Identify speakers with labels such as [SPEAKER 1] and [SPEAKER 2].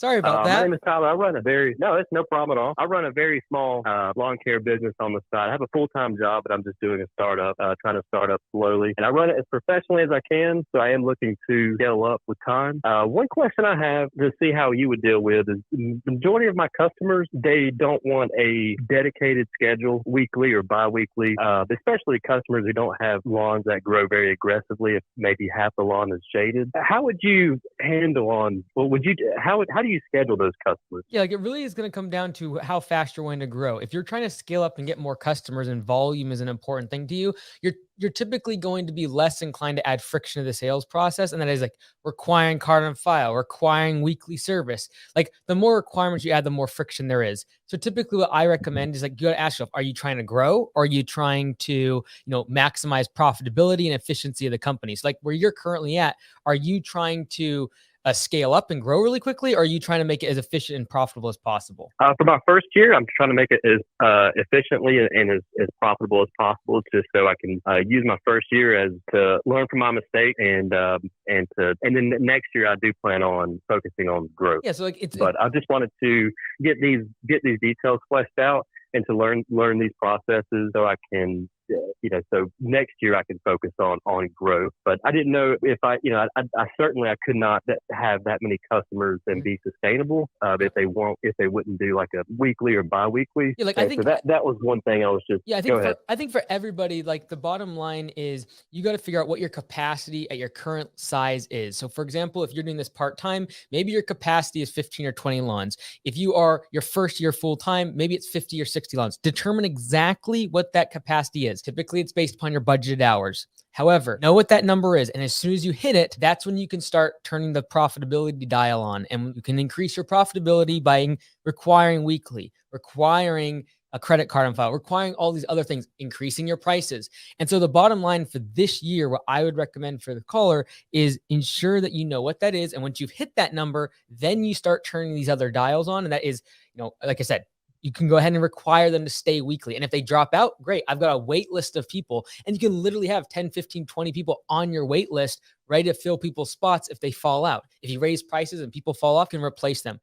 [SPEAKER 1] Sorry about
[SPEAKER 2] My
[SPEAKER 1] that.
[SPEAKER 2] name is Tyler. No, it's no problem at all. I run a very small lawn care business on the side. I have a full-time job, but I'm just doing a startup, trying to start up slowly. And I run it as professionally as I can, so I am looking to scale up with time. One question I have to see how you would deal with is the majority of my customers, they don't want a dedicated schedule weekly or bi-weekly, especially customers who don't have lawns that grow very aggressively if maybe half the lawn is shaded. How would you handle on, well, how do you schedule those customers?
[SPEAKER 1] Yeah, like it really is going to come down to how fast you're wanting to grow. If you're trying to scale up and get more customers and volume is an important thing to you, you're typically going to be less inclined to add friction to the sales process. And that is like requiring card on file, requiring weekly service. Like the more requirements you add, the more friction there is. So typically what I recommend is like you got to ask yourself, are you trying to grow or are you trying to, maximize profitability and efficiency of the company? So like where you're currently at, are you trying to scale up and grow really quickly, or are you trying to make it as efficient and profitable as possible?
[SPEAKER 2] For my first year, I'm trying to make it as efficiently and as profitable as possible, just so I can use my first year as to learn from my mistake and then next year I do plan on focusing on growth.
[SPEAKER 1] Yeah, so like
[SPEAKER 2] But I just wanted to get these details fleshed out and to learn these processes so I can so next year I can focus on growth. But I didn't know if I certainly I could not have that many customers and be sustainable if they wouldn't do like a weekly or biweekly.
[SPEAKER 1] yeah, like I
[SPEAKER 2] And so
[SPEAKER 1] think
[SPEAKER 2] that was one thing I was just
[SPEAKER 1] Yeah, I
[SPEAKER 2] go
[SPEAKER 1] think
[SPEAKER 2] ahead.
[SPEAKER 1] for everybody, like the bottom line is you got to figure out what your capacity at your current size is. So for example, if you're doing this part-time, maybe your capacity is 15 or 20 lawns. If you are your first year full-time, maybe it's 50 or 60 lawns. Determine exactly what that capacity is. Typically it's based upon your budgeted hours. However, know what that number is. And as soon as you hit it, that's when you can start turning the profitability dial on. And you can increase your profitability by requiring weekly, requiring a credit card on file, requiring all these other things, increasing your prices. And so the bottom line for this year, what I would recommend for the caller is ensure that you know what that is. And once you've hit that number, then you start turning these other dials on. And that is, like I said, you can go ahead and require them to stay weekly. And if they drop out, great. I've got a wait list of people, and you can literally have 10, 15, 20 people on your wait list ready to fill people's spots if they fall out. If you raise prices and people fall off, you can replace them.